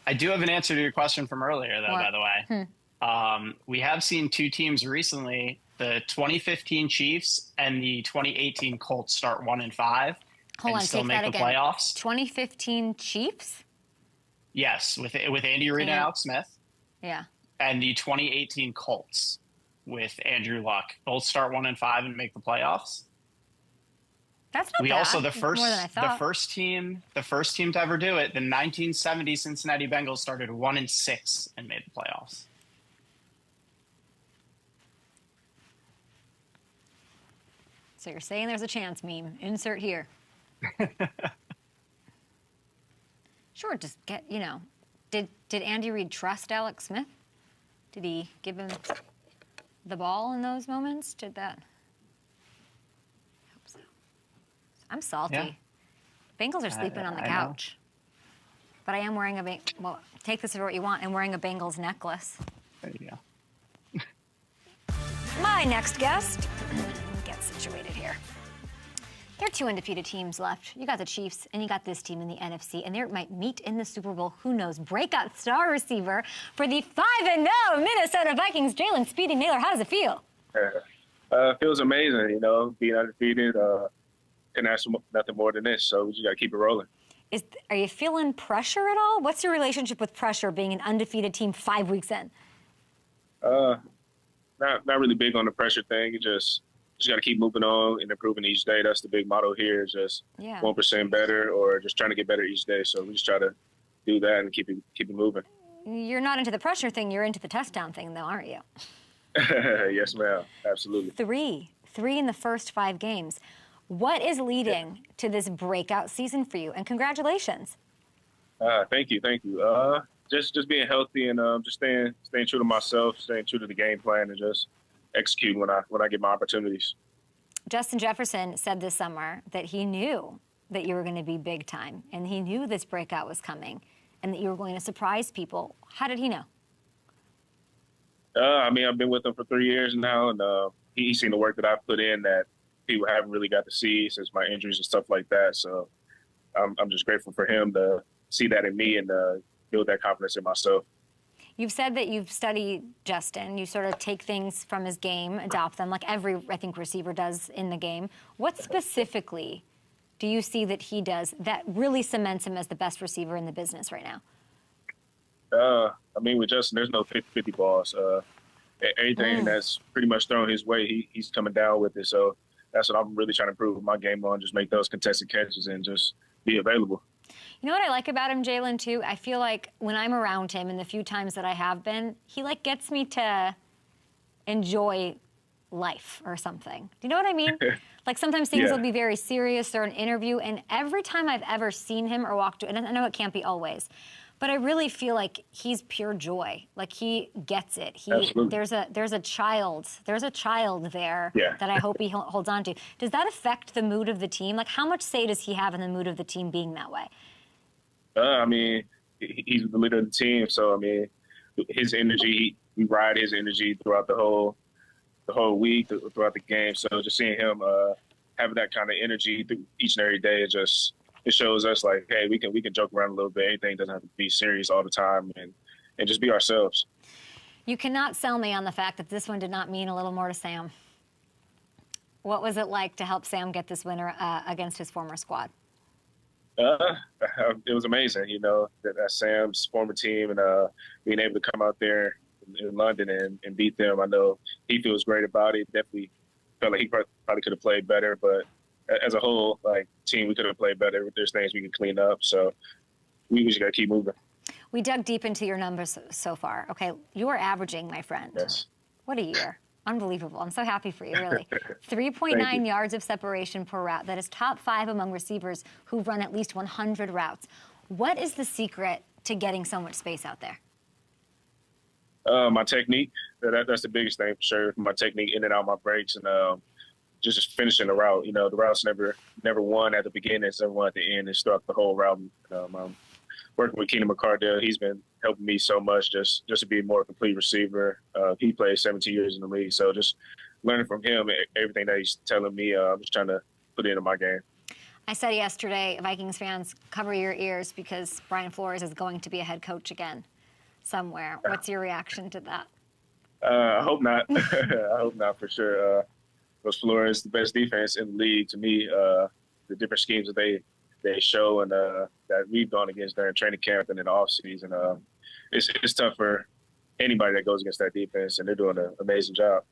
I do have an answer to your question from earlier, though, by the way. We have seen two teams recently, the 2015 Chiefs and the 2018 Colts, start 1-5 and still make the playoffs. 2015 Chiefs? Yes, with Andy Reid and Alex Smith. Yeah. And the 2018 Colts with Andrew Luck. Both start 1-5 and make the playoffs. That's not bad. Also the first team to ever do it. The 1970 Cincinnati Bengals started 1-6 and made the playoffs. So you're saying there's a chance, meme. Insert here. Sure, just get, did Andy Reid trust Alex Smith? Did he give him the ball in those moments? Did that? I hope so. I'm salty. Yeah. Bengals are sleeping on the couch. But I am wearing take this for what you want. I'm wearing a Bengals necklace. There you go. My next guest, get situated here. There are two undefeated teams left. You got the Chiefs, and you got this team in the NFC, and they might meet in the Super Bowl. Who knows? Breakout star receiver for the 5-0 Minnesota Vikings, Jalen Speedy Nailor. How does it feel? It feels amazing, being undefeated. Can ask for nothing more than this, so we just got to keep it rolling. Are you feeling pressure at all? What's your relationship with pressure being an undefeated team 5 weeks in? Not really big on the pressure thing. Just got to keep moving on and improving each day. That's the big motto here, is just 1% better or just trying to get better each day. So we just try to do that and keep it moving. You're not into the pressure thing. You're into the touchdown thing, though, aren't you? Yes, ma'am. Absolutely. Three in the first 5 games. What is leading to this breakout season for you? And congratulations. Thank you. Just being healthy and just staying true to myself, staying true to the game plan, and just execute when I get my opportunities. Justin Jefferson said this summer that he knew that you were going to be big time, and he knew this breakout was coming, and that you were going to surprise people. How did he know? I've been with him for 3 years now, and he's seen the work that I've put in that people haven't really got to see since my injuries and stuff like that. So I'm just grateful for him to see that in me and build that confidence in myself. You've said that you've studied Justin. You sort of take things from his game, adopt them, like every, I think, receiver does in the game. What specifically do you see that he does that really cements him as the best receiver in the business right now? With Justin, there's no 50-50 balls. Anything that's pretty much thrown his way, he's coming down with it. So that's what I'm really trying to improve my game on, just make those contested catches and just be available. You know what I like about him, Jalen, too? I feel like when I'm around him and the few times that I have been, he, gets me to enjoy life or something. Do you know what I mean? Sometimes things will be very serious or an interview, and every time I've ever seen him or walked, and I know it can't be always, but I really feel like he's pure joy. He gets it. There's a child there that I hope he holds on to. Does that affect the mood of the team? How much say does he have in the mood of the team being that way? He's the leader of the team, so his energy, we ride his energy throughout the whole week, throughout the game. So just seeing him having that kind of energy through each and every day, it shows us hey, we can joke around a little bit. Anything doesn't have to be serious all the time, and just be ourselves. You cannot sell me on the fact that this one did not mean a little more to Sam. What was it like to help Sam get this winner against his former squad? It was amazing, that's Sam's former team, and being able to come out there in London and beat them. I know he feels great about it. Definitely felt like he probably could have played better, but as a whole, team, we could have played better. There's things we could clean up, so we just got to keep moving. We dug deep into your numbers so far. Okay, you are averaging, my friend. Yes. What a year. Unbelievable. I'm so happy for you, really. 3.9 yards of separation per route. That is top 5 among receivers who run at least 100 routes. What is the secret to getting so much space out there? My technique. That's the biggest thing for sure. My technique in and out my breaks, and just finishing the route. You know, the route's never won at the beginning, it's never won at the end. It's throughout the whole route. I'm working with Keenan McCardell. He's been helping me so much just to be a more complete receiver. He played 17 years in the league, so just learning from him, everything that he's telling me, I'm just trying to put it into my game. I said yesterday, Vikings fans, cover your ears because Brian Flores is going to be a head coach again somewhere. What's your reaction to that? I hope not. I hope not for sure. Because Flores is the best defense in the league to me. The different schemes that they show and that we've gone against during training camp and in the offseason, it's tough for anybody that goes against that defense, and they're doing an amazing job.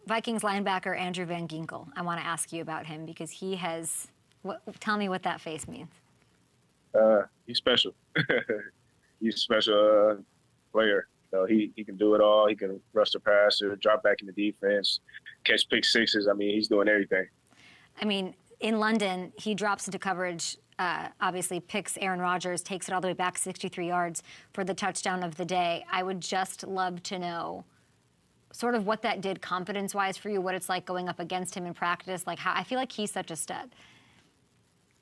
Vikings linebacker Andrew Van Ginkel. I want to ask you about him because he has. Tell me what that face means. He's special. He's a special player. He can do it all. He can rush the passer, drop back in the defense, catch pick sixes. I mean, he's doing everything. I mean, in London, he drops into coverage, obviously picks Aaron Rodgers, takes it all the way back 63 yards for the touchdown of the day. I would just love to know sort of what that did confidence-wise for you, what it's like going up against him in practice. Like, how I feel like he's such a stud.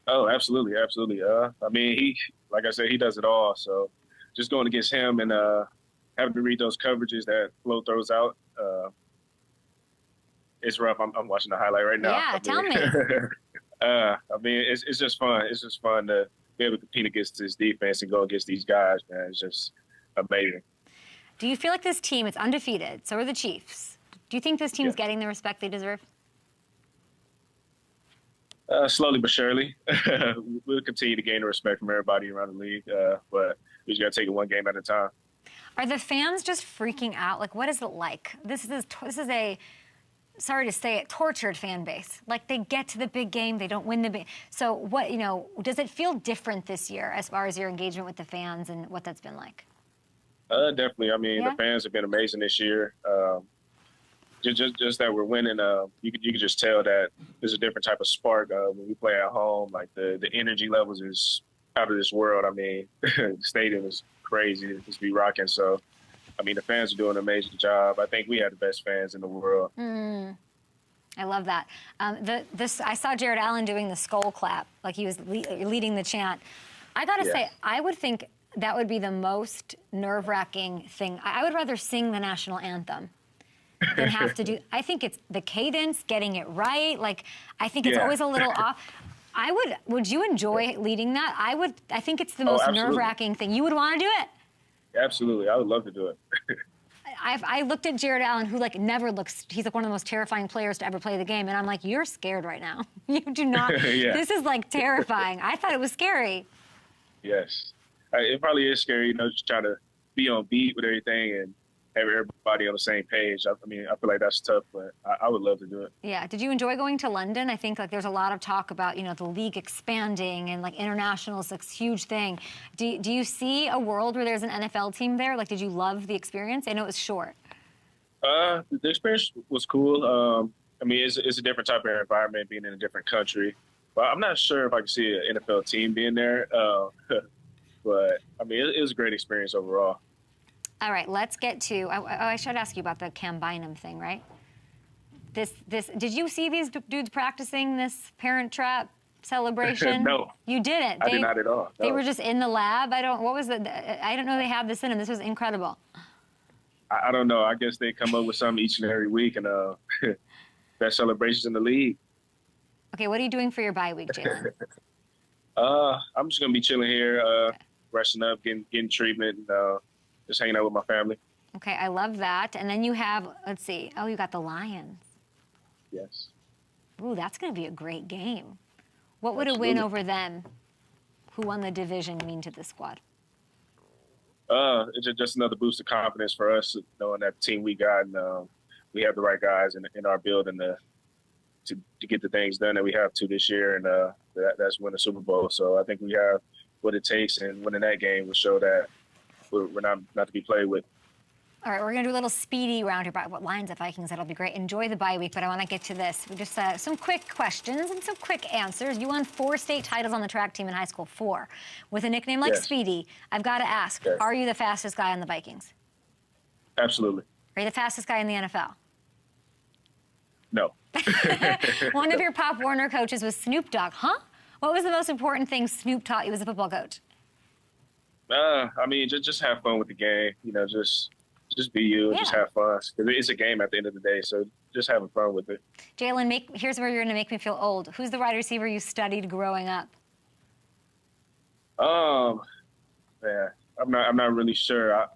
Oh, absolutely, absolutely. I mean, like I said, he does it all. So just going against him and having to read those coverages that Flo throws out, it's rough. I'm watching the highlight right now. Yeah, tell me. I mean, it's just fun. It's just fun to be able to compete against this defense and go against these guys, man. It's just amazing. Do you feel like this team, it's undefeated, so are the Chiefs. Do you think this team's getting the respect they deserve? Slowly but surely. We'll continue to gain the respect from everybody around the league, but we just got to take it one game at a time. Are the fans just freaking out? Like, what is it like? This is a, sorry to say it, tortured fan base. Like, they get to the big game, they don't win the big. So what, does it feel different this year as far as your engagement with the fans and what that's been like? Definitely. I mean, the fans have been amazing this year. Just that we're winning. You can just tell that there's a different type of spark when we play at home. Like the energy levels is out of this world. I mean, the stadium is crazy. It's be rocking. So, I mean, the fans are doing an amazing job. I think we have the best fans in the world. I love that. I saw Jared Allen doing the skull clap, like he was leading the chant. I gotta say, I would think that would be the most nerve-wracking thing. I would rather sing the national anthem than have to do. I think it's the cadence, getting it right. Like, I think it's always a little off. Would you enjoy leading that? I think it's the most nerve-wracking thing. You would want to do it? Absolutely. I would love to do it. I looked at Jared Allen, who never looks, he's like one of the most terrifying players to ever play the game. And I'm like, you're scared right now. You do not, this is like terrifying. I thought it was scary. Yes. It probably is scary, just trying to be on beat with everything and have everybody on the same page. I mean, I feel like that's tough, but I would love to do it. Yeah. Did you enjoy going to London? I think there's a lot of talk about, the league expanding and international is a huge thing. Do you see a world where there's an NFL team there? Like, did you love the experience? I know it was short. The experience was cool. I mean, it's a different type of environment being in a different country, but I'm not sure if I can see an NFL team being there. But, I mean, it was a great experience overall. All right, let's get to, I should ask you about the Cam Bynum thing, right? Did you see these dudes practicing this Parent Trap celebration? No. You didn't? I did not at all. No. They were just in the lab? I don't know they have this in them. This was incredible. I don't know. I guess they come up with something each and every week, and that celebration's in the league. Okay, what are you doing for your bye week, Jalen? I'm just going to be chilling here, resting up, getting treatment, and just hanging out with my family. Okay, I love that. And then you have, let's see, you got the Lions. Yes. Ooh, that's going to be a great game. What would a win over them, who won the division, mean to the squad? It's just another boost of confidence for us, knowing that the team we got, and we have the right guys in our building to get the things done that we have to this year, and that's win the Super Bowl. So I think we have what it takes, and winning that game will show that we're not to be played with. All right, we're going to do a little speedy round here about what Lions at Vikings. That'll be great. Enjoy the bye week, but I want to get to this. We just some quick questions and some quick answers. You won 4 state titles on the track team in high school, 4. With a nickname like Speedy, I've got to ask, are you the fastest guy on the Vikings? Absolutely. Are you the fastest guy in the NFL? No. One of your Pop Warner coaches was Snoop Dogg, huh? What was the most important thing Snoop taught you as a football coach? I mean, just have fun with the game. You know, just be you and just have fun. Because it's a game at the end of the day, so just having fun with it. Jalen, here's where you're going to make me feel old. Who's the wide receiver you studied growing up? Man, I'm not really sure. I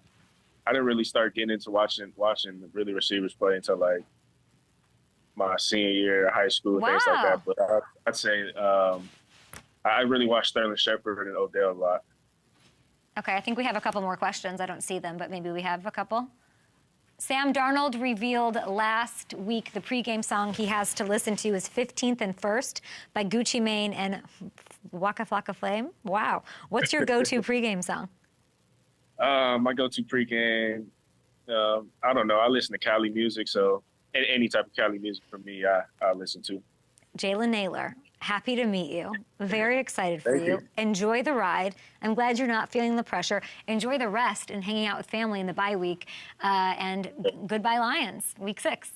didn't really start getting into watching really receivers play until like my senior year of high school and things like that. But I'd say I really watched Sterling Shepard and Odell a lot. Okay, I think we have a couple more questions. I don't see them, but maybe we have a couple. Sam Darnold revealed last week the pregame song he has to listen to is 15th and First by Gucci Mane and Waka Flocka Flame. Wow. What's your go-to pregame song? My go-to pregame, I don't know. I listen to Cali music, so any type of Cali music for me, I listen to. Jalen Nailor, happy to meet you. Very excited for Thank you. Enjoy the ride. I'm glad you're not feeling the pressure. Enjoy the rest and hanging out with family in the bye week. And goodbye, Lions, week 6.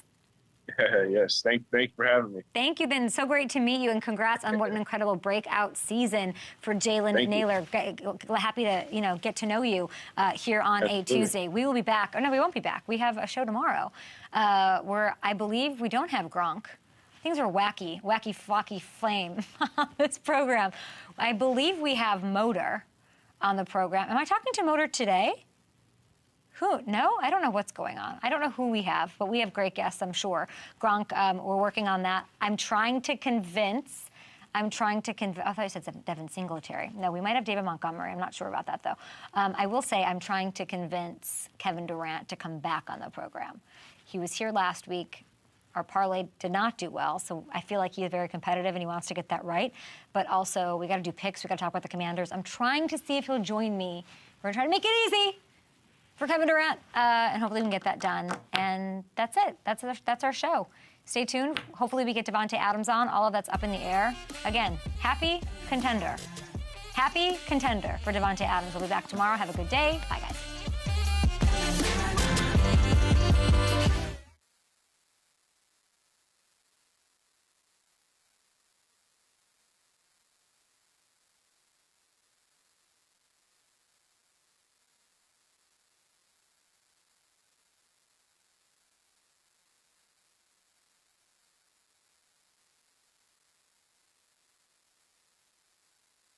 Yes, thank you for having me. Thank you, Ben. So great to meet you, and congrats on what an incredible breakout season for Jalen Nailor. Happy to get to know you here on a Tuesday. We will be back. Oh no, we won't be back. We have a show tomorrow where I believe we don't have Gronk. Things are wacky, flocky flame on this program. I believe we have Motor on the program. Am I talking to Motor today? Who? No, I don't know what's going on. I don't know who we have, but we have great guests, I'm sure. Gronk, we're working on that. I thought you said Devin Singletary. No, we might have David Montgomery. I'm not sure about that, though. I will say I'm trying to convince Kevin Durant to come back on the program. He was here last week. Our parlay did not do well, so I feel like he's very competitive and he wants to get that right. But also, we got to do picks. We got to talk about the Commanders. I'm trying to see if he'll join me. We're going to try to make it easy for Kevin Durant, and hopefully we can get that done. And that's it. That's our show. Stay tuned. Hopefully we get Davante Adams on. All of that's up in the air. Again, happy contender. Happy contender for Davante Adams. We'll be back tomorrow. Have a good day. Bye, guys.